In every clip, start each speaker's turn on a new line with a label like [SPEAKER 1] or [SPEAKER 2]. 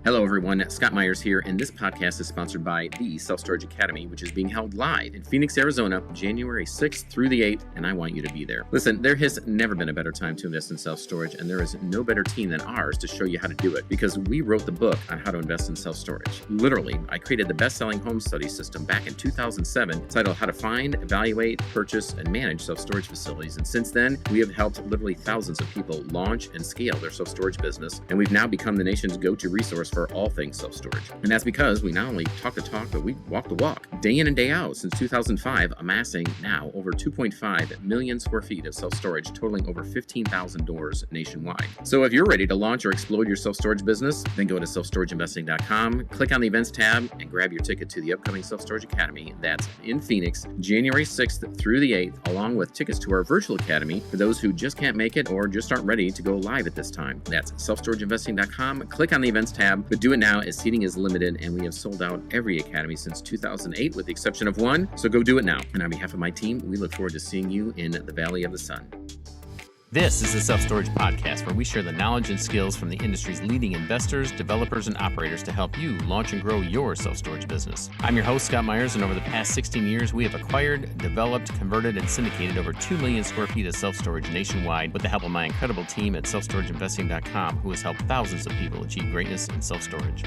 [SPEAKER 1] Hello, everyone. Scott Myers here, and this podcast is sponsored by the Self Storage Academy, which is being held live in Phoenix, Arizona, January 6th through the 8th, and I want you to be there. Listen, there has never been a better time to invest in self-storage, and there is no better team than ours to show you how to do it, because we wrote the book on how to invest in self-storage. Literally, I created the best-selling home study system back in 2007, titled How to Find, Evaluate, Purchase, and Manage Self-Storage Facilities, and since then, we have helped literally thousands of people launch and scale their self-storage business, and we've now become the nation's go-to resource for all things self-storage. And that's because we not only talk the talk, but we walk the walk. Day in and day out since 2005, amassing now over 2.5 million square feet of self-storage, totaling over 15,000 doors nationwide. So if you're ready to launch or explode your self-storage business, then go to selfstorageinvesting.com, click on the events tab, and grab your ticket to the upcoming Self-Storage Academy. That's in Phoenix, January 6th through the 8th, along with tickets to our virtual academy for those who just can't make it or just aren't ready to go live at this time. That's selfstorageinvesting.com, click on the events tab, but do it now as seating is limited, and we have sold out every academy since 2008 with the exception of one, so go do it now. And on behalf of my team, we look forward to seeing you in the Valley of the Sun.
[SPEAKER 2] This is the Self-Storage Podcast, where we share the knowledge and skills from the industry's leading investors, developers, and operators to help you launch and grow your self-storage business. I'm your host, Scott Myers, and over the past 16 years, we have acquired, developed, converted, and syndicated over 2 million square feet of self-storage nationwide with the help of my incredible team at selfstorageinvesting.com, who has helped thousands of people achieve greatness in self-storage.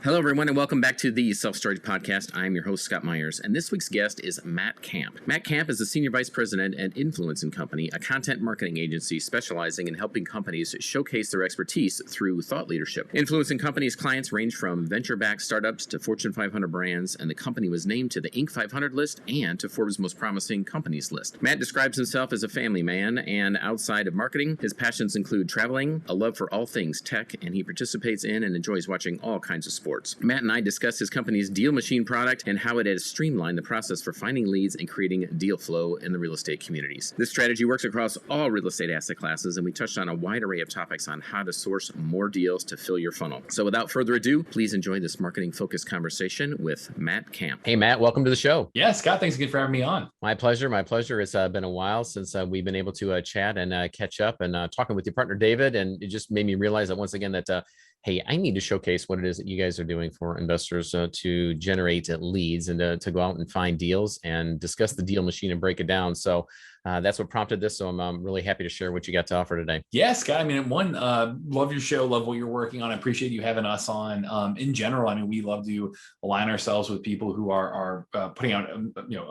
[SPEAKER 1] Hello, everyone, and welcome back to the Self-Storage Podcast. I'm your host, Scott Myers, and this week's guest is Matt Kamp. Matt Kamp is the Senior Vice President at Influence & Company, a content marketing agency specializing in helping companies showcase their expertise through thought leadership. Influence & Company's clients range from venture-backed startups to Fortune 500 brands, and the company was named to the Inc. 500 list and to Forbes' Most Promising Companies list. Matt describes himself as a family man, and outside of marketing, his passions include traveling, a love for all things tech, and he participates in and enjoys watching all kinds of sports. Matt and I discussed his company's Deal Machine product and how it has streamlined the process for finding leads and creating deal flow in the real estate communities. This strategy works across all real estate asset classes, and we touched on a wide array of topics on how to source more deals to fill your funnel. So without further ado, please enjoy this marketing-focused conversation with Matt Kamp. Hey, Matt, welcome to the show.
[SPEAKER 3] Yeah, Scott, thanks again for having me on.
[SPEAKER 1] My pleasure. My pleasure. It's been a while since we've been able to chat and catch up and talking with your partner, David, and it just made me realize that once again that hey, I need to showcase what it is that you guys are doing for investors to generate leads and to go out and find deals and discuss the deal machine and break it down. So that's what prompted this. So I'm really happy to share what you got to offer today.
[SPEAKER 3] Yeah, Scott. I mean, love your show, love what you're working on. I appreciate you having us on. In general, I mean, we love to align ourselves with people who are putting out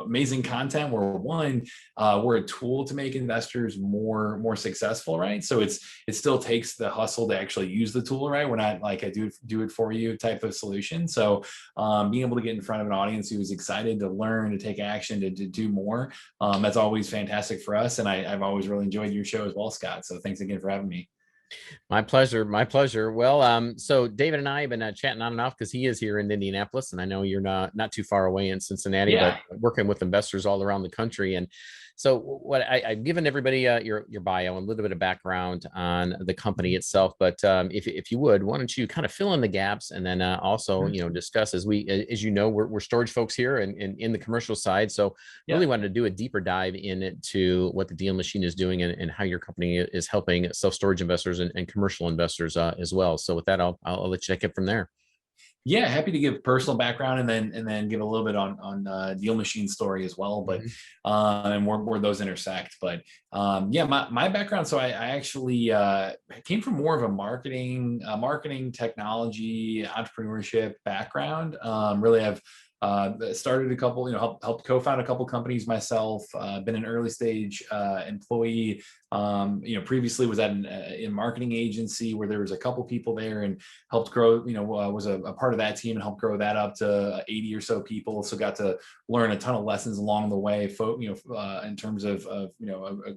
[SPEAKER 3] amazing content. We're a tool to make investors more successful, right? So it still takes the hustle to actually use the tool, right? We're not like a do it for you type of solution. So being able to get in front of an audience who is excited to learn, to take action, to do more, that's always fantastic for us. And I've always really enjoyed your show as well, Scott. So thanks again for having me.
[SPEAKER 1] My pleasure. My pleasure. Well, so David and I have been chatting on and off because he is here in Indianapolis, and I know you're not too far away in Cincinnati, but working with investors all around the country. And so what I've given everybody your bio and a little bit of background on the company itself, but if you would, why don't you kind of fill in the gaps and then also discuss as we're storage folks here and in the commercial side. So really wanted to do a deeper dive into what the Deal Machine is doing and how your company is helping self-storage investors and commercial investors as well. So with that, I'll let you take it from there.
[SPEAKER 3] Yeah, happy to give personal background and then give a little bit on Deal Machine story as well, but and where those intersect. But my background. So I actually came from more of a marketing technology, entrepreneurship background. Really have started a couple, helped co-found a couple companies myself, been an early stage employee, previously was at a marketing agency where there was a couple people there and helped grow, was a part of that team and helped grow that up to 80 or so people. So got to learn a ton of lessons along the way, in terms of a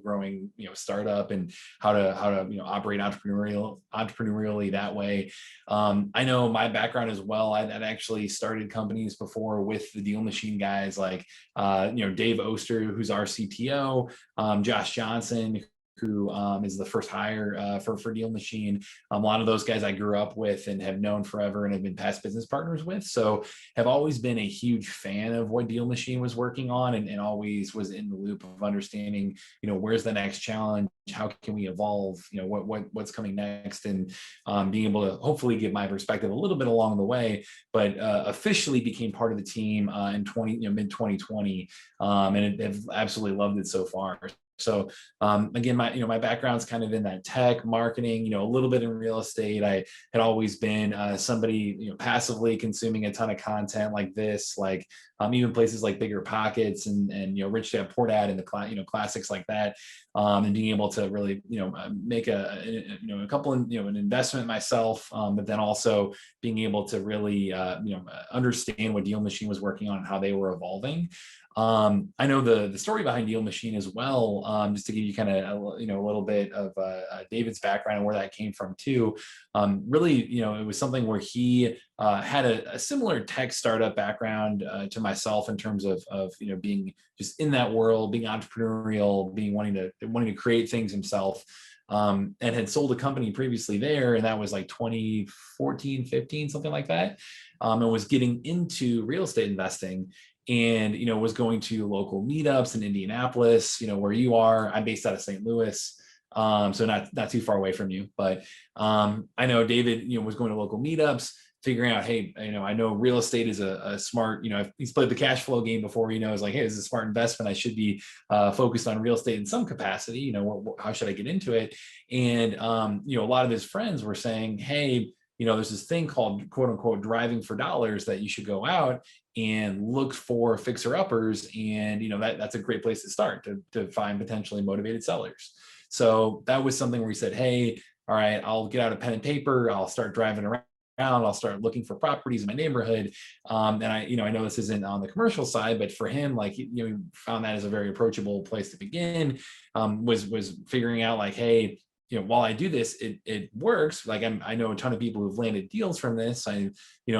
[SPEAKER 3] growing, startup and how to operate entrepreneurially that way. I know my background as well. I'd actually started companies before with the Deal Machine guys like, Dave Oster, who's our CTO, Josh Johnson, who is the first hire for Deal Machine. A lot of those guys I grew up with and have known forever and have been past business partners with. So have always been a huge fan of what Deal Machine was working on, and always was in the loop of understanding, where's the next challenge? How can we evolve? What's coming next? And being able to hopefully give my perspective a little bit along the way, but officially became part of the team in mid 2020, and have absolutely loved it so far. So again, my background's kind of in that tech marketing, a little bit in real estate. I had always been somebody, passively consuming a ton of content like this, like even places like Bigger Pockets and Rich Dad Poor Dad and the classics like that, and being able to really make a couple of an investment myself, but then also being able to really understand what Deal Machine was working on and how they were evolving. I know the story behind Deal Machine as well, just to give you kind of a little bit of David's background and where that came from too. Really, it was something where he had a similar tech startup background to myself in terms of being just in that world, being entrepreneurial, wanting to create things himself. And had sold a company previously there, and that was like 2014, 15, something like that. And was getting into real estate investing, and was going to local meetups in Indianapolis, where you are. I'm based out of St. Louis, so not too far away from you. But I know David, was going to local meetups, figuring out, hey, I know real estate is a smart, he's played the cash flow game before. He knows like, hey, this is a smart investment. I should be focused on real estate in some capacity. How should I get into it? And a lot of his friends were saying, hey, there's this thing called quote unquote driving for dollars that you should go out and look for fixer uppers. And, that's a great place to start to find potentially motivated sellers. So that was something where he said, hey, all right, I'll get out a pen and paper. I'll start driving around. I'll start looking for properties in my neighborhood. And I know this isn't on the commercial side, but for him, like, he found that as a very approachable place to begin, was figuring out like, hey, while I do this, it works. Like I know a ton of people who've landed deals from this. I'm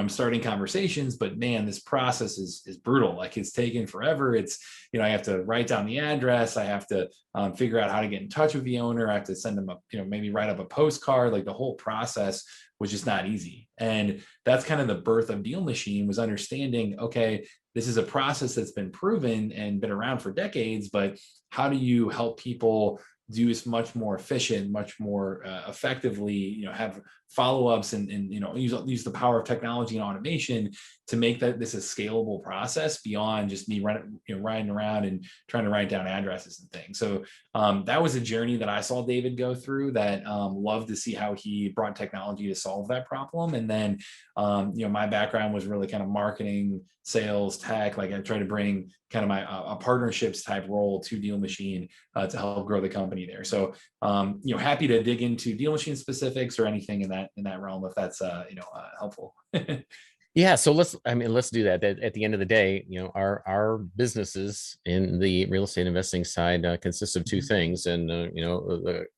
[SPEAKER 3] starting conversations, but man, this process is brutal. Like it's taken forever. It's, I have to write down the address. I have to figure out how to get in touch with the owner. I have to send them maybe write up a postcard. Like the whole process was just not easy. And that's kind of the birth of Deal Machine, was understanding, okay, this is a process that's been proven and been around for decades, but how do you help people do is much more efficient, much more effectively, have follow-ups and use the power of technology and automation to make this a scalable process beyond just me riding around and trying to write down addresses and things. So that was a journey that I saw David go through, that loved to see how he brought technology to solve that problem. And then my background was really kind of marketing, sales, tech. Like I try to bring kind of my a partnerships type role to Deal Machine to help grow the company there. So happy to dig into Deal Machine specifics or anything in that realm if that's helpful.
[SPEAKER 2] Yeah, so let's do that. At the end of the day, our businesses in the real estate investing side consist of two things, and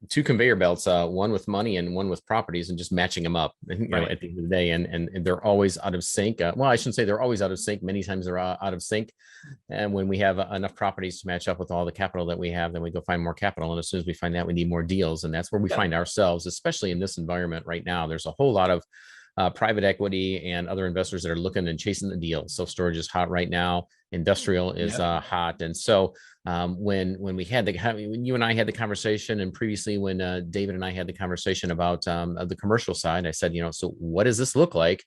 [SPEAKER 2] two conveyor belts, one with money and one with properties, and just matching them up. Right. At the end of the day, and they're always out of sync. Well, I shouldn't say they're always out of sync. Many times they're out of sync, and when we have enough properties to match up with all the capital that we have, then we go find more capital. And as soon as we find that, we need more deals, and that's where we find ourselves, especially in this environment right now. There's a whole lot of private equity and other investors that are looking and chasing the deals. Self-storage is hot right now. Industrial is hot. And so when you and I had the conversation, and previously when David and I had the conversation about the commercial side, I said, so what does this look like?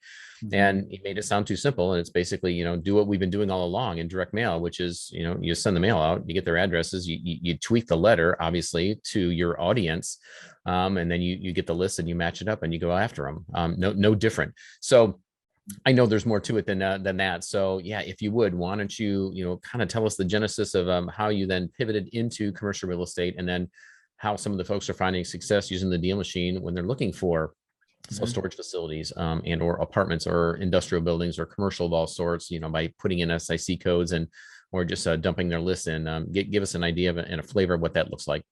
[SPEAKER 2] And he made it sound too simple. And it's basically, do what we've been doing all along in direct mail, which is, you send the mail out, you get their addresses, you tweak the letter, obviously, to your audience. And then you get the list and you match it up and you go after them. No different. So I know there's more to it than that. So yeah, if you would, why don't you, kind of tell us the genesis of how you then pivoted into commercial real estate, and then how some of the folks are finding success using the Deal Machine when they're looking for self-storage facilities and or apartments or industrial buildings or commercial of all sorts, by putting in SIC codes or just dumping their list in. Give us an idea and a flavor of what that looks like.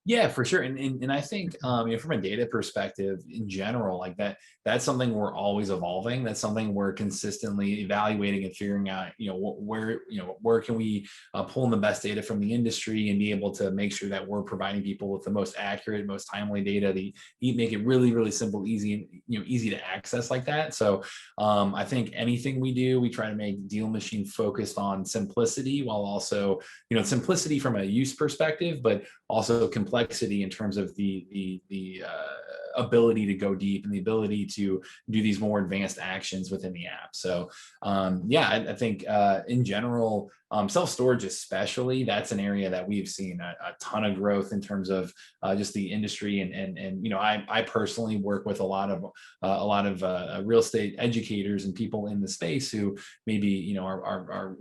[SPEAKER 3] Yeah, for sure. And I think from a data perspective in general, like that's something we're always evolving. That's something we're consistently evaluating and figuring out, where can we pull in the best data from the industry and be able to make sure that we're providing people with the most accurate, most timely data, make it really, really simple, easy to access like that. So I think anything we do, we try to make Deal Machine focused on simplicity, while also, simplicity from a use perspective, but also complexity in terms of the ability to go deep and the ability to do these more advanced actions within the app. So I think in general, self-storage especially, that's an area that we've seen a ton of growth in terms of just the industry. And I personally work with a lot of real estate educators and people in the space who maybe are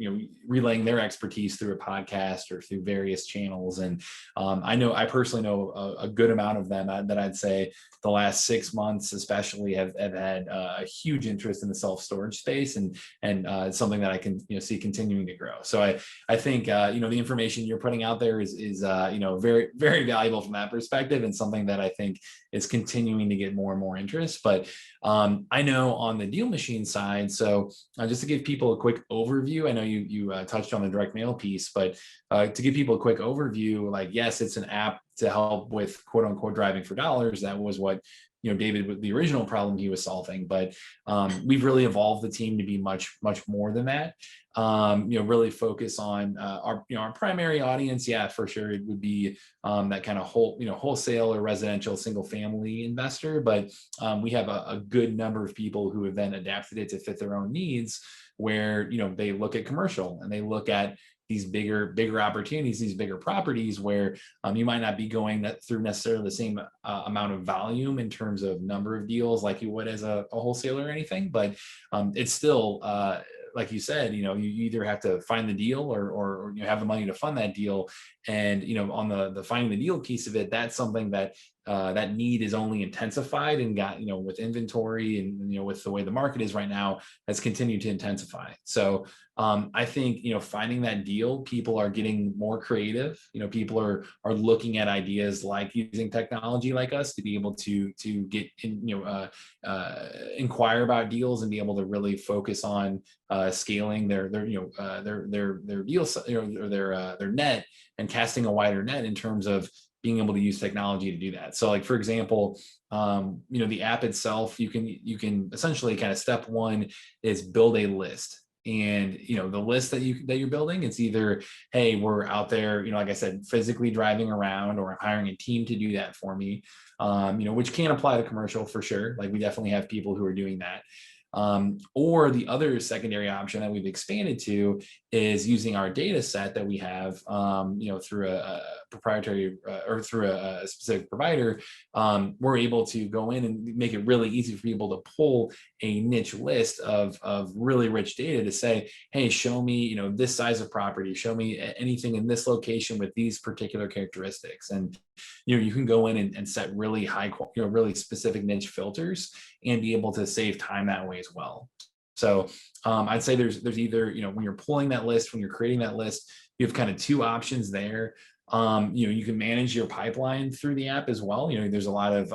[SPEAKER 3] relaying their expertise through a podcast or through various channels. And I personally know a good amount of them that I'd say the last 6 months especially have had a huge interest in the self-storage space, and it's something that I can see continuing to grow. So I think the information you're putting out there is very, very valuable from that perspective, and something that I think is continuing to get more and more interest. But I know on the Deal Machine side, so just to give people a quick overview, I know you touched on the direct mail piece, but to give people a quick overview, like, yes, it's an app to help with quote unquote driving for dollars. That was what David, the original problem he was solving, but we've really evolved the team to be much more than that. Really focus on our primary audience. Yeah, for sure, it would be that kind of wholesale or residential single family investor, but we have a good number of people who have then adapted it to fit their own needs, where they look at commercial and they look at these bigger opportunities, these bigger properties where you might not be going through necessarily the same amount of volume in terms of number of deals like you would as a wholesaler or anything, but it's still like you said, you either have to find the deal or you have the money to fund that deal. And on the finding the deal piece of it, that's something that that need is only intensified and got with inventory and with the way the market is right now, has continued to intensify. So I think finding that deal, people are getting more creative. People are looking at ideas like using technology like us to be able to get inquire about deals and be able to really focus on scaling their deals or their net, and casting a wider net in terms of being able to use technology to do that. So like, for example, the app itself, you can essentially kind of step one is build a list. And the list that you're building, it's either, hey, we're out there, like I said, physically driving around, or I'm hiring a team to do that for me, which can apply to commercial for sure. Like, we definitely have people who are doing that. Or the other secondary option that we've expanded to is using our data set that we have, through a proprietary or through a specific provider. We're able to go in and make it really easy for people to pull a niche list of really rich data to say, hey, show me, this size of property, show me anything in this location with these particular characteristics. And, you can go in and set really high, really specific niche filters and be able to save time that way as well. So I'd say there's either, when you're pulling that list, when you're creating that list, you have kind of two options there. You can manage your pipeline through the app as well. There's a lot of,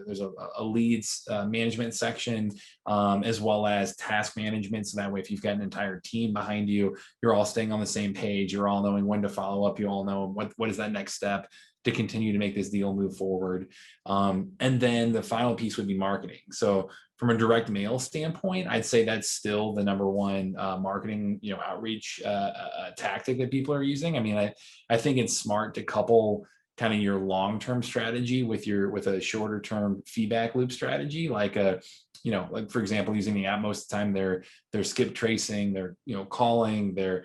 [SPEAKER 3] there's a leads management section, as well as task management. So that way, if you've got an entire team behind you, you're all staying on the same page. You're all knowing when to follow up. You all know what is that next step to continue to make this deal move forward. And then the final piece would be marketing. So from a direct mail standpoint, I'd say that's still the number one marketing, outreach tactic that people are using. I mean, I think it's smart to couple kind of your long-term strategy with a shorter term feedback loop strategy, like like, for example, using the app, most of the time they're skip tracing, they're calling, they're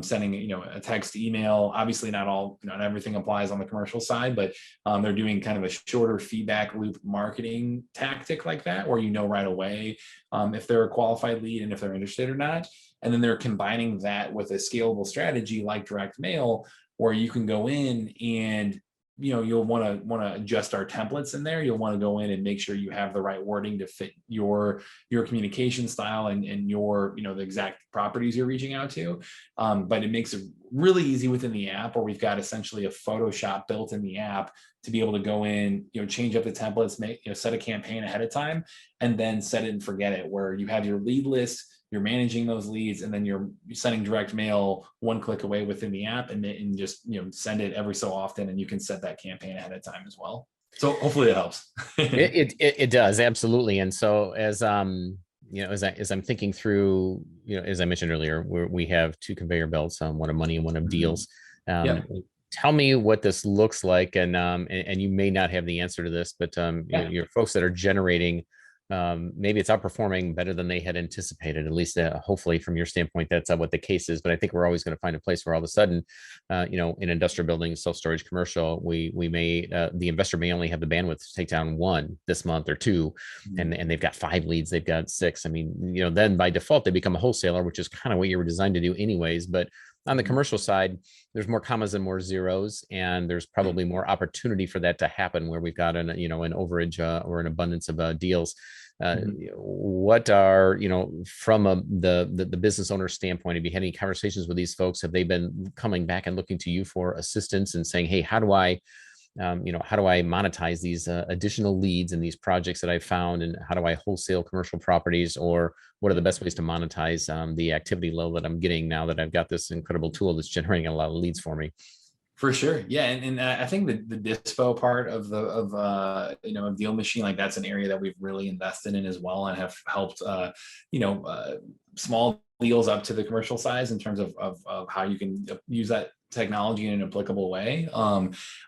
[SPEAKER 3] sending a text, email. Obviously not everything applies on the commercial side, but they're doing kind of a shorter feedback loop marketing tactic like that, where right away if they're a qualified lead and if they're interested or not. And then they're combining that with a scalable strategy like direct mail, where you can go in and you'll want to adjust our templates in there. You'll want to go in and make sure you have the right wording to fit your communication style and your, the exact properties you're reaching out to. But it makes it really easy within the app, where we've got essentially a Photoshop built in the app to be able to go in, change up the templates, set a campaign ahead of time, and then set it and forget it, where you have your lead list, you're managing those leads, and then you're sending direct mail one click away within the app, and just send it every so often, and you can set that campaign ahead of time as well. So hopefully it helps.
[SPEAKER 2] It does, absolutely. And so as as I'm thinking through, as I mentioned earlier, we have two conveyor belts, one of money and one of deals. Tell me what this looks like, and you may not have the answer to this, but your folks that are generating, maybe it's outperforming better than they had anticipated, at least hopefully from your standpoint, that's what the case is. But I think we're always going to find a place where all of a sudden, in industrial buildings, self-storage, commercial, we may, the investor may only have the bandwidth to take down one this month or two, and they've got 5 leads, they've got 6. I mean, then by default, they become a wholesaler, which is kind of what you were designed to do anyways. But on the commercial side, there's more commas and more zeros, and there's probably more opportunity for that to happen where we've got an overage or an abundance of deals. What are, from the business owner standpoint, have you had any conversations with these folks? Have they been coming back and looking to you for assistance and saying, hey, how do I monetize these additional leads and these projects that I found, and how do I wholesale commercial properties, or what are the best ways to monetize the activity level that I'm getting now that I've got this incredible tool that's generating a lot of leads for me?
[SPEAKER 3] For sure. Yeah. And I think the dispo part of Deal Machine, like that's an area that we've really invested in as well, and have helped, small deals up to the commercial size in terms of how you can use that technology in an applicable way.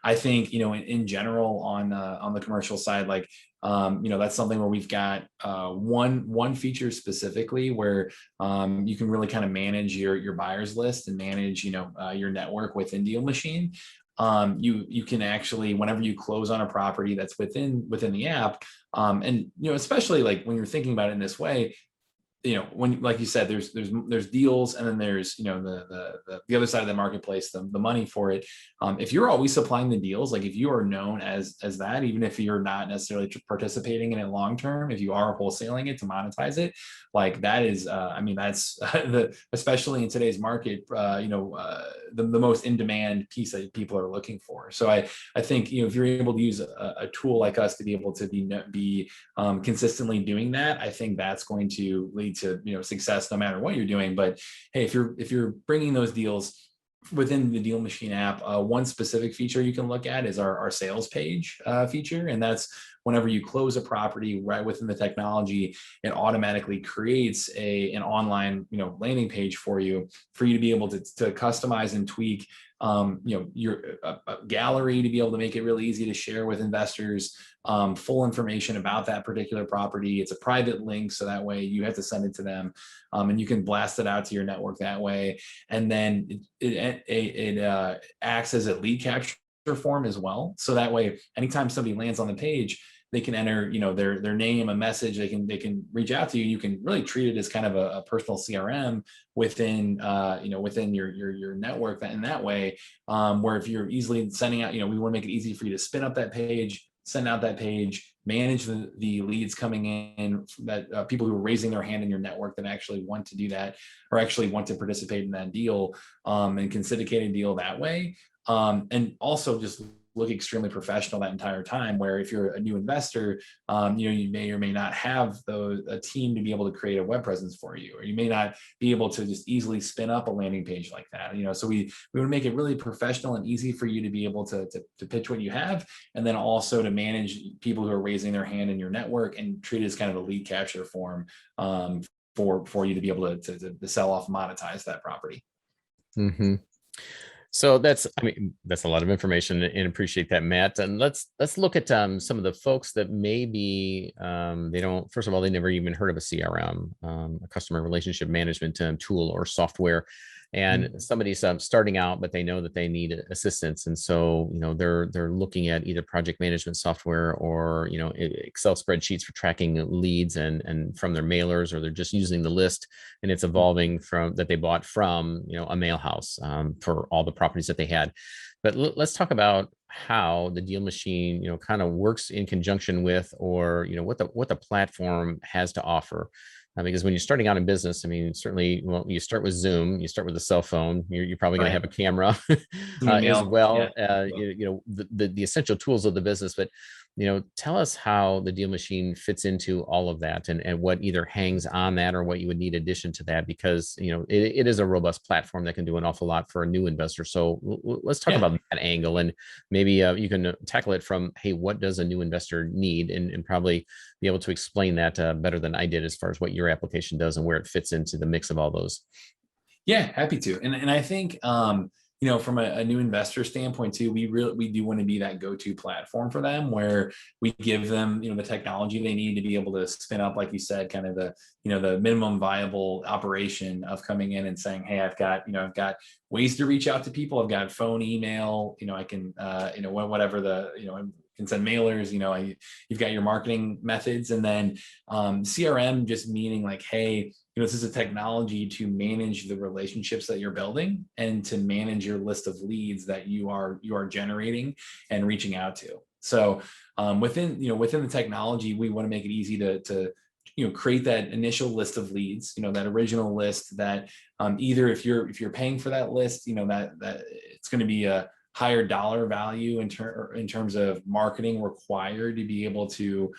[SPEAKER 3] I think, in general on the commercial side, like, that's something where we've got one feature specifically where you can really kind of manage your buyers list and manage, your network within Deal Machine. You can actually, whenever you close on a property that's within the app, and especially like when you're thinking about it in this way, when, like you said, there's deals, and then there's, the other side of the marketplace, the money for it. If you're always supplying the deals, like if you are known as that, even if you're not necessarily participating in it long term, if you are wholesaling it to monetize it, like that is, that's especially in today's market, the most in demand piece that people are looking for. So I think, if you're able to use a tool like us to be able to be consistently doing that, I think that's going to lead to success no matter what you're doing. But hey, if you're bringing those deals within the Deal Machine app, one specific feature you can look at is our sales page feature, and that's whenever you close a property right within the technology, it automatically creates an online landing page for you to be able to customize and tweak your gallery, to be able to make it really easy to share with investors full information about that particular property. It's a private link, so that way you have to send it to them, and you can blast it out to your network that way. And then it acts as a lead capture form as well, so that way anytime somebody lands on the page, they can enter their name, a message, they can reach out to you. You can really treat it as kind of a personal CRM within within your network, in that way, where if you're easily sending out, we want to make it easy for you to spin up that page, send out that page, manage the leads coming in, that people who are raising their hand in your network that actually want to do that, or actually want to participate in that deal, and can syndicate a deal that way. And also just look extremely professional that entire time, where if you're a new investor, you may or may not have a team to be able to create a web presence for you, or you may not be able to just easily spin up a landing page like that. So we want to make it really professional and easy for you to be able to pitch what you have, and then also to manage people who are raising their hand in your network and treat it as kind of a lead capture form for you to be able to sell off, monetize that property.
[SPEAKER 2] Mm-hmm. So that's a lot of information, and appreciate that, Matt. And let's look at some of the folks that maybe they don't. First of all, they never even heard of a CRM, a customer relationship management tool or software, and somebody's starting out, but they know that they need assistance, and so they're looking at either project management software or Excel spreadsheets for tracking leads and from their mailers, or they're just using the list, and it's evolving from that they bought from a mail house for all the properties that they had. But let's talk about how the deal machine, kind of works in conjunction with, or, what the platform has to offer. Because when you're starting out in business, I mean, certainly, well, you start with Zoom, you start with a cell phone, you're probably going to
[SPEAKER 3] Right.
[SPEAKER 2] have a camera
[SPEAKER 3] Some
[SPEAKER 2] as
[SPEAKER 3] email.
[SPEAKER 2] well.
[SPEAKER 3] Yeah.
[SPEAKER 2] The essential tools of the business. But tell us how the deal machine fits into all of that, and what either hangs on that or what you would need addition to that, because it is a robust platform that can do an awful lot for a new investor. So let's talk
[SPEAKER 3] Yeah.
[SPEAKER 2] about that angle, and maybe you can tackle it from, hey, what does a new investor need, and probably be able to explain that better than I did as far as what your application does and where it fits into the mix of all those.
[SPEAKER 3] Yeah, happy to. And I think from a new investor standpoint too, we do want to be that go-to platform for them, where we give them, the technology they need to be able to spin up, like you said, kind of the minimum viable operation of coming in and saying, hey, I've got ways to reach out to people. I've got phone, email, I can, whatever can send mailers, you've got your marketing methods, and then CRM just meaning like, hey, this is a technology to manage the relationships that you're building and to manage your list of leads that you are generating and reaching out to. So within the technology, we want to make it easy to create that initial list of leads, that original list that either if you're paying for that list, that it's going to be a higher dollar value in terms of marketing required to be able to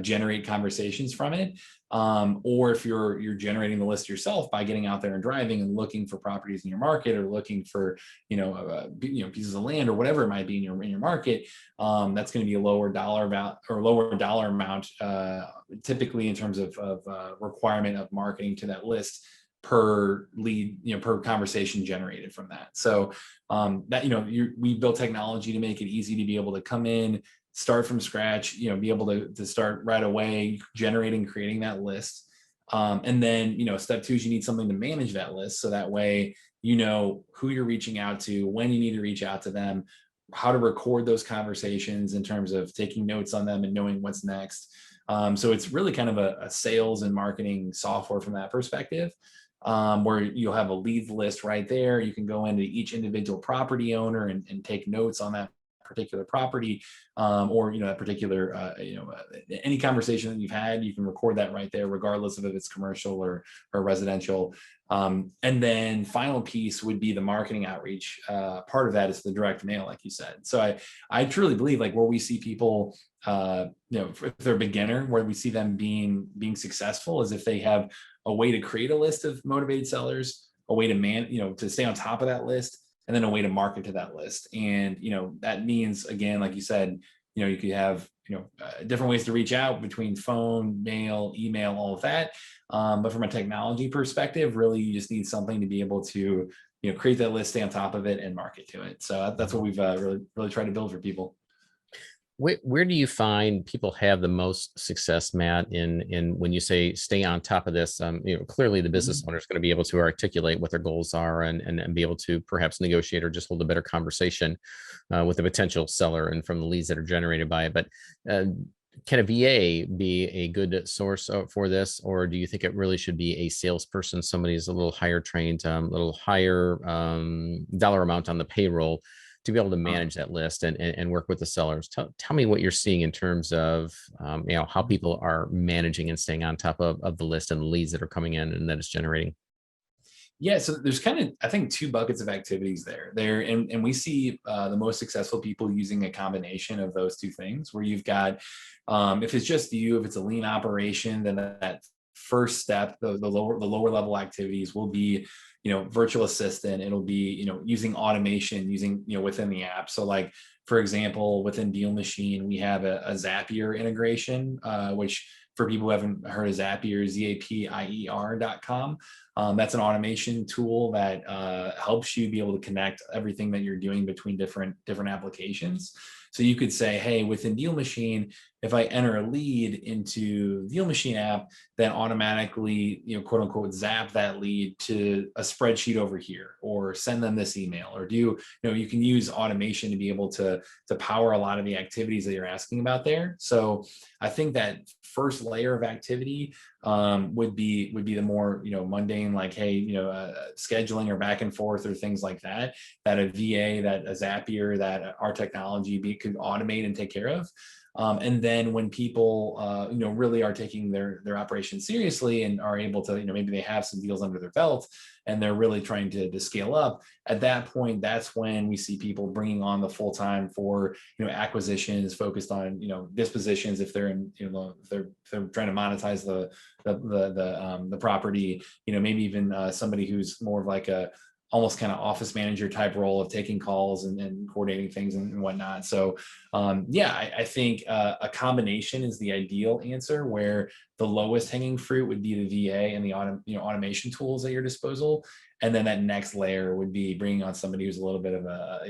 [SPEAKER 3] generate conversations from it. Or if you're generating the list yourself by getting out there and driving and looking for properties in your market, or looking for pieces of land or whatever it might be in your market, that's going to be a lower dollar amount, typically in terms of requirement of marketing to that list per lead, per conversation generated from that. So we built technology to make it easy to be able to come in, start from scratch, be able to start right away creating that list. And then, step two is you need something to manage that list. So that way, who you're reaching out to, when you need to reach out to them, how to record those conversations in terms of taking notes on them and knowing what's next. So it's really kind of a sales and marketing software from that perspective. Where you'll have a lead list right there. You can go into each individual property owner and take notes on that particular property, or that particular any conversation that you've had. You can record that right there, regardless of if it's commercial or residential. And then final piece would be the marketing outreach. Part of that is the direct mail, like you said. So I truly believe, like, where we see people, if they're beginner, where we see them being successful is if they have a way to create a list of motivated sellers, a way to to stay on top of that list, and then a way to market to that list. And, that means, again, like you said, you could have, different ways to reach out between phone, mail, email, all of that. But from a technology perspective, really, you just need something to be able to, create that list, stay on top of it, and market to it. So that's what we've really tried to build for people.
[SPEAKER 2] Where do you find people have the most success, Matt, in when you say stay on top of this? Clearly the business owner is going to be able to articulate what their goals are and be able to perhaps negotiate or just hold a better conversation with the potential seller and from the leads that are generated by it. But can a VA be a good source for this, or do you think it really should be a salesperson, somebody who's a little higher trained, a little higher dollar amount on the payroll, to be able to manage that list and work with the sellers? Tell me what you're seeing in terms of how people are managing and staying on top of the list and the leads that are coming in and that it's generating.
[SPEAKER 3] Yeah, so there's kind of, I think, two buckets of activities there, and we see the most successful people using a combination of those two things, where you've got, if it's just you, if it's a lean operation, then that first step, the lower level activities will be, virtual assistant. It'll be, using automation, within the app. So, like, for example, within Deal Machine, we have a Zapier integration, which, for people who haven't heard of Zapier, Zapier.com. That's an automation tool that helps you be able to connect everything that you're doing between different applications. So you could say, hey, within Deal Machine, if I enter a lead into Deal Machine app, then automatically, quote unquote, zap that lead to a spreadsheet over here, or send them this email, or you can use automation to be able to power a lot of the activities that you're asking about there. So I think that first layer of activity would be the more mundane, like, hey, scheduling or back and forth or things like that a VA, that a Zapier, that our technology could automate and take care of. And then when people, really are taking their operation seriously and are able to, maybe they have some deals under their belt and they're really trying to scale up, at that point, that's when we see people bringing on the full time for, acquisitions focused on, dispositions, if they're in, if they're trying to monetize the property, maybe even somebody who's more of like a almost kind of office manager type role of taking calls and coordinating things and whatnot. So I think a combination is the ideal answer, where the lowest hanging fruit would be the VA and the automation tools at your disposal. And then that next layer would be bringing on somebody who's a little bit of a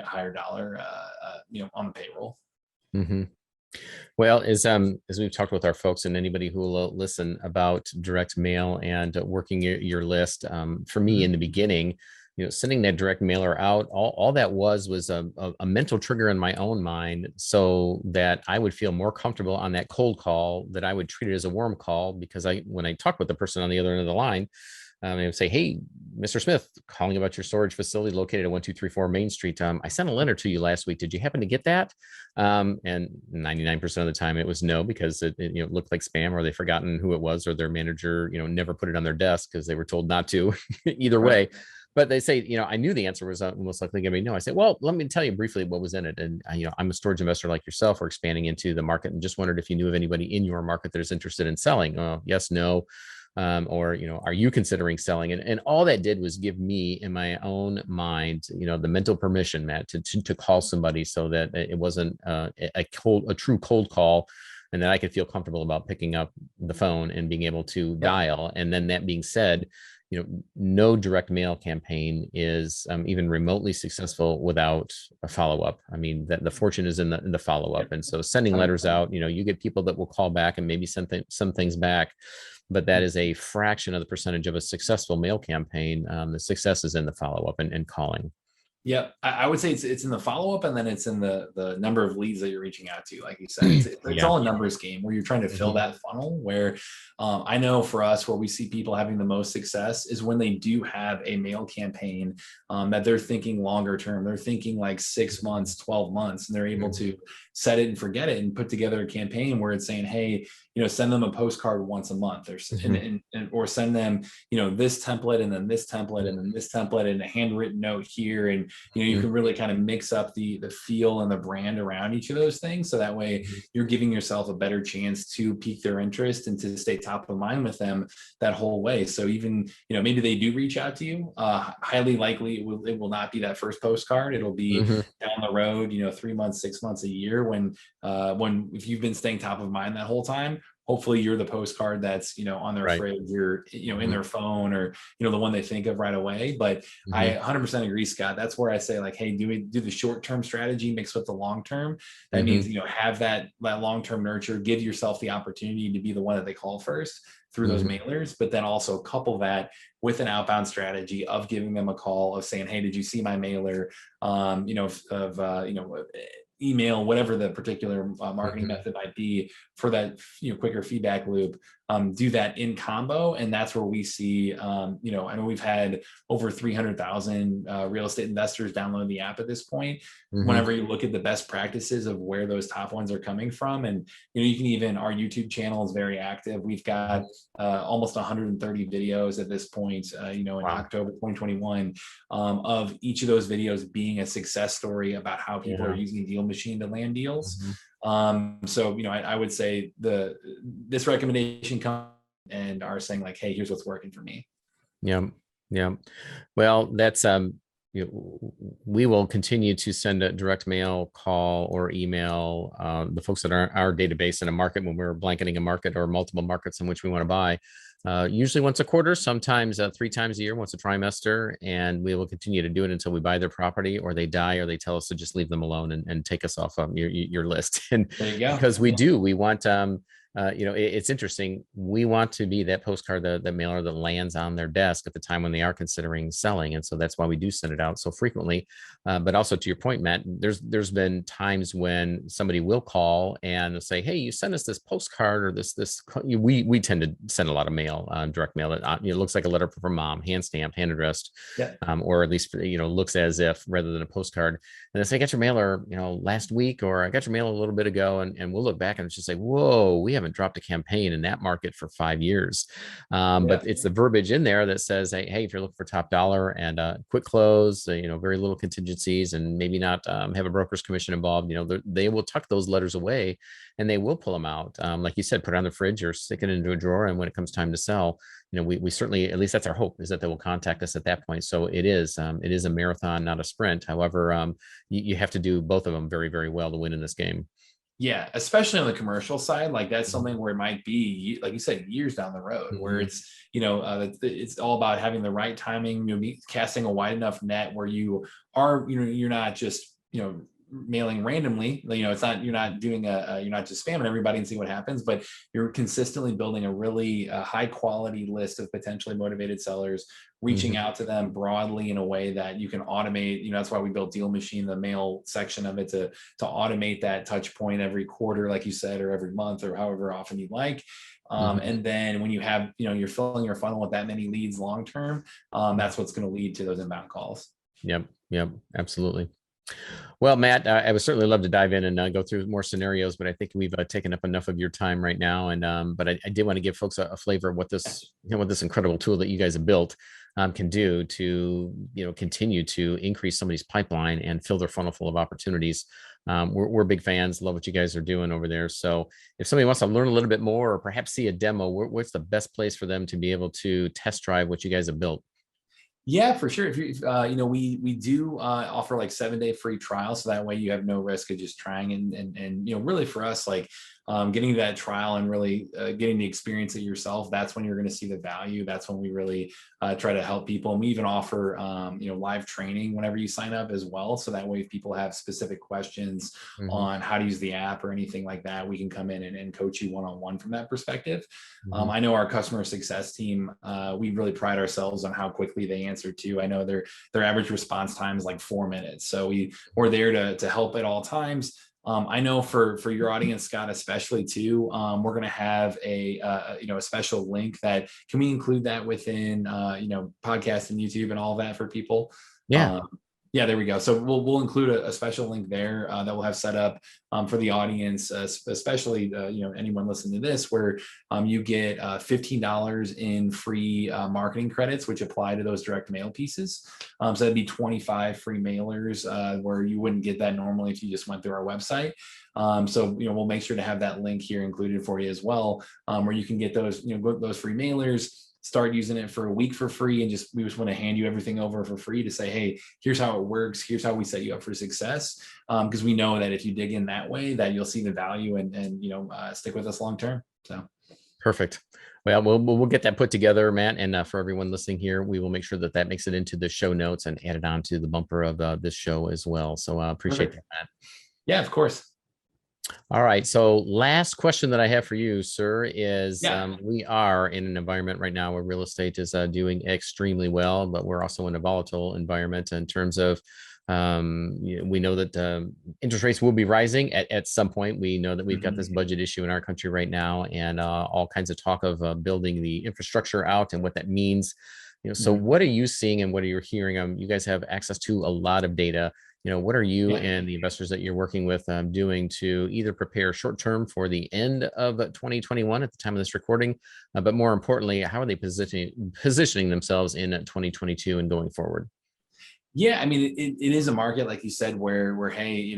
[SPEAKER 3] higher dollar on the payroll.
[SPEAKER 2] Mm-hmm. Well, as we've talked with our folks and anybody who will listen about direct mail and working your list, for me in the beginning, sending that direct mailer out, all that was a mental trigger in my own mind, so that I would feel more comfortable on that cold call, that I would treat it as a warm call, because when I talk with the person on the other end of the line, I would say, hey, Mr. Smith, calling about your storage facility located at 1234 Main Street. I sent a letter to you last week. Did you happen to get that? And 99% of the time it was no, because it looked like spam, or they'd forgotten who it was, or their manager, never put it on their desk because they were told not to. Either way. But they say, I knew the answer was most likely going to be no. I said, well, let me tell you briefly what was in it. And, I'm a storage investor like yourself. We're expanding into the market, and just wondered if you knew of anybody in your market that is interested in selling. Yes, no. Or, are you considering selling? And all that did was give me, in my own mind, the mental permission, Matt, to call somebody, so that it wasn't a true cold call, and that I could feel comfortable about picking up the phone and being able to dial. And then, that being said, no direct mail campaign is even remotely successful without a follow-up. I mean, that the fortune is in the follow-up. And so sending letters out, you get people that will call back and maybe send some things back, but that is a fraction of the percentage of a successful mail campaign. The success is in the follow-up and calling.
[SPEAKER 3] Yeah, I would say it's in the follow-up, and then it's in the number of leads that you're reaching out to. Like you said, it's all a numbers game, where you're trying to fill that funnel. Where I know for us, where we see people having the most success is when they do have a mail campaign that they're thinking longer term. They're thinking like 6 months, 12 months, and they're able to set it and forget it and put together a campaign where it's saying, hey, send them a postcard once a month, or or send them, this template, and then this template, and then this template, and a handwritten note here. And, you can really kind of mix up the feel and the brand around each of those things. So that way you're giving yourself a better chance to pique their interest and to stay top of mind with them that whole way. So even, maybe they do reach out to you, highly likely it will not be that first postcard. It'll be down the road, 3 months, 6 months, a year, when if you've been staying top of mind that whole time, hopefully you're the postcard that's, on their fridge, you're, in their phone, or, the one they think of right away. But I 100% agree, Scott. That's where I say, like, hey, do the short-term strategy mixed with the long-term. That means, have that long-term nurture, give yourself the opportunity to be the one that they call first through those mailers, but then also couple that with an outbound strategy of giving them a call, of saying, hey, did you see my mailer? Email, whatever the particular marketing method might be for that, quicker feedback loop. Do that in combo, and that's where we see, I know we've had over 300,000 real estate investors download the app at this point. Whenever you look at the best practices of where those top ones are coming from, and you can even, our YouTube channel is very active. We've got almost 130 videos at this point, in October 2021, of each of those videos being a success story about how people are using Deal Machine to land deals. So, I would say this recommendation comes and are saying, like, hey, here's what's working for me. Yeah.
[SPEAKER 2] Well, that's, we will continue to send a direct mail, call, or email the folks that are our database in a market when we're blanketing a market or multiple markets in which we want to buy. usually once a quarter, sometimes 3 times a year, once a trimester, and we will continue to do it until we buy their property or they die or they tell us to just leave them alone and take us off your list. And
[SPEAKER 3] There you go.
[SPEAKER 2] because we want, it's interesting. We want to be that postcard, the mailer that lands on their desk at the time when they are considering selling. And so that's why we do send it out so frequently. But also to your point, Matt, there's been times when somebody will call and say, hey, you sent us this postcard or this, we tend to send a lot of mail, direct mail that it looks like a letter from mom, hand stamped, hand addressed, or at least, looks as if rather than a postcard. And they say, I got your mailer, last week, or I got your mail a little bit ago. And we'll look back and it's just like, whoa, we haven't dropped a campaign in that market for 5 years. But it's the verbiage in there that says, hey, if you're looking for top dollar and quick close, very little contingencies and maybe not have a broker's commission involved, they will tuck those letters away and they will pull them out. Like you said, put it on the fridge or stick it into a drawer. And when it comes time to sell, we certainly, at least that's our hope, is that they will contact us at that point. So it is a marathon, not a sprint. However, you have to do both of them very, very well to win in this game.
[SPEAKER 3] Yeah, especially on the commercial side, like that's something where it might be, like you said, years down the road, where it's, it's all about having the right timing, casting a wide enough net where you are, you're not just, mailing randomly, it's not, you're not doing you're not just spamming everybody and seeing what happens, but you're consistently building a really high quality list of potentially motivated sellers, reaching out to them broadly in a way that you can automate. That's why we built Deal Machine, the mail section of it, to automate that touch point every quarter, like you said, or every month, or however often you like. And then when you have, you're filling your funnel with that many leads long term, that's what's going to lead to those inbound calls.
[SPEAKER 2] Yep, absolutely. Well, Matt, I would certainly love to dive in and go through more scenarios, but I think we've taken up enough of your time right now. And but I did want to give folks a flavor of what this incredible tool that you guys have built can do to continue to increase somebody's pipeline and fill their funnel full of opportunities. We're big fans, love what you guys are doing over there. So if somebody wants to learn a little bit more or perhaps see a demo, what's the best place for them to be able to test drive what you guys have built?
[SPEAKER 3] Yeah, for sure. If we do offer like 7-day free trial, so that way you have no risk of just trying and really for us, like getting that trial and really getting the experience it yourself. That's when you're going to see the value. That's when we really try to help people. And we even offer live training whenever you sign up as well. So that way, if people have specific questions on how to use the app or anything like that, we can come in and coach you one-on-one from that perspective. I know our customer success team, we really pride ourselves on how quickly they answer too. I know their average response time is like 4 minutes. So we're there to help at all times. I know for your audience, Scott, especially too, we're going to have a special link that, can we include that within, podcast and YouTube and all that for people?
[SPEAKER 2] Yeah.
[SPEAKER 3] Yeah, there we go. So we'll include a special link there that we'll have set up for the audience, especially anyone listening to this, where you get $15 in free marketing credits, which apply to those direct mail pieces. So that'd be 25 free mailers where you wouldn't get that normally if you just went through our website. So we'll make sure to have that link here included for you as well, where you can get those those free mailers. Start using it for a week for free, and we just want to hand you everything over for free to say, hey, here's how it works. Here's how we set you up for success. Because we know that if you dig in that way, that you'll see the value and stick with us long term. So perfect.
[SPEAKER 2] Well, we'll get that put together, Matt, and for everyone listening here, we will make sure that makes it into the show notes and added on to the bumper of this show as well. So I appreciate that, Matt.
[SPEAKER 3] Yeah, of course.
[SPEAKER 2] All right. So last question that I have for you, sir, is we are in an environment right now where real estate is doing extremely well, but we're also in a volatile environment in terms of we know that interest rates will be rising at some point. We know that we've got this budget issue in our country right now, and all kinds of talk of building the infrastructure out and what that means. So what are you seeing and what are you hearing? You guys have access to a lot of data. What are you and the investors that you're working with doing to either prepare short term for the end of 2021 at the time of this recording, but more importantly, how are they positioning themselves in 2022 and going forward?
[SPEAKER 3] Yeah, I mean, it is a market, like you said, where hey,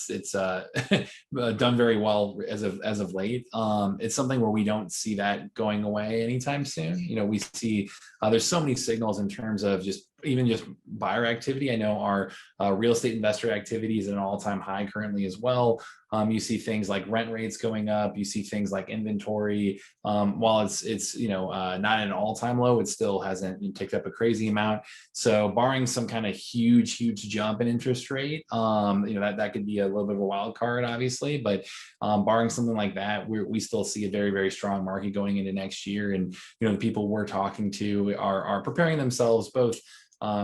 [SPEAKER 3] it's done very well as of late. It's something where we don't see that going away anytime soon. We see there's so many signals in terms of just even just buyer activity. I know our real estate investor activity is at an all-time high currently as well. You see things like rent rates going up. You see things like inventory. While it's not at an all-time low, it still hasn't ticked up a crazy amount. So barring some kind of huge jump in interest rate, that could be a little bit of a wild card, obviously. But barring something like that, we still see a very, very strong market going into next year. And the people we're talking to are preparing themselves both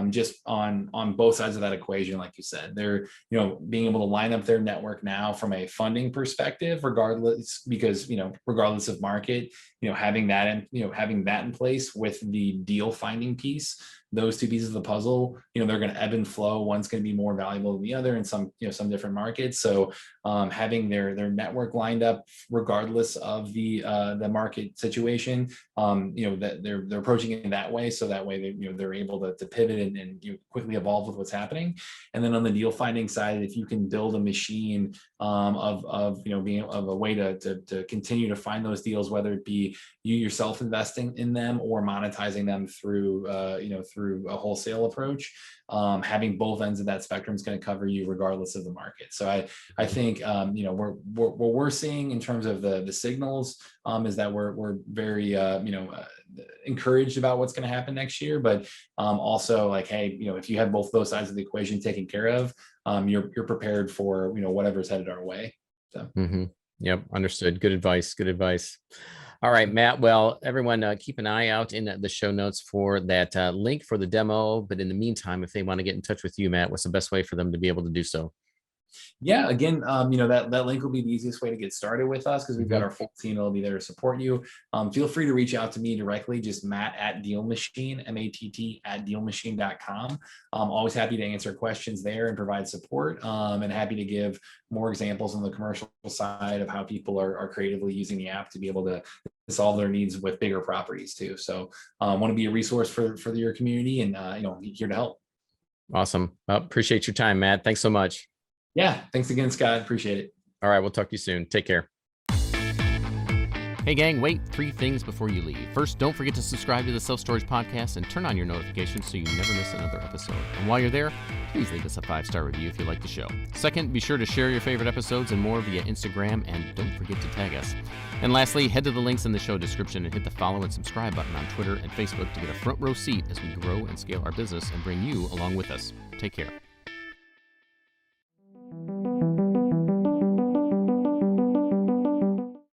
[SPEAKER 3] just on both sides of that equation. Like you said, they're being able to line up their network now from a funding perspective, regardless of market, having that in place with the deal finding piece. Those two pieces of the puzzle, they're going to ebb and flow. One's going to be more valuable than the other in some different markets. So having their network lined up regardless of the market situation, that they're approaching it in that way. So that way they're able to pivot and quickly evolve with what's happening. And then on the deal finding side, if you can build a machine of being of a way to continue to find those deals, whether it be you yourself investing in them or monetizing them through a wholesale approach, having both ends of that spectrum is going to cover you regardless of the market. So I think what we're seeing in terms of the signals is that we're very encouraged about what's going to happen next year, but also like, hey, if you have both those sides of the equation taken care of, you're prepared for whatever's headed our way. So.
[SPEAKER 2] Yep, understood. Good advice. All right, Matt. Well, everyone, keep an eye out in the show notes for that link for the demo. But in the meantime, if they want to get in touch with you, Matt, what's the best way for them to be able to do so?
[SPEAKER 3] Yeah, again, that link will be the easiest way to get started with us because we've got our full team that'll be there to support you. Feel free to reach out to me directly, just Matt@DealMachine, MATT@DealMachine.com. I'm always happy to answer questions there and provide support, and happy to give more examples on the commercial side of how people are creatively using the app to be able to solve their needs with bigger properties too. So want to be a resource for your community and here to help.
[SPEAKER 2] Awesome. Well, appreciate your time, Matt. Thanks so much.
[SPEAKER 3] Yeah. Thanks again, Scott. Appreciate it.
[SPEAKER 2] All right. We'll talk to you soon. Take care. Hey, gang, wait 3 things before you leave. First, don't forget to subscribe to the Self Storage Podcast and turn on your notifications so you never miss another episode. And while you're there, please leave us a 5-star review if you like the show. Second, be sure to share your favorite episodes and more via Instagram, and don't forget to tag us. And lastly, head to the links in the show description and hit the follow and subscribe button on Twitter and Facebook to get a front row seat as we grow and scale our business and bring you along with us. Take care.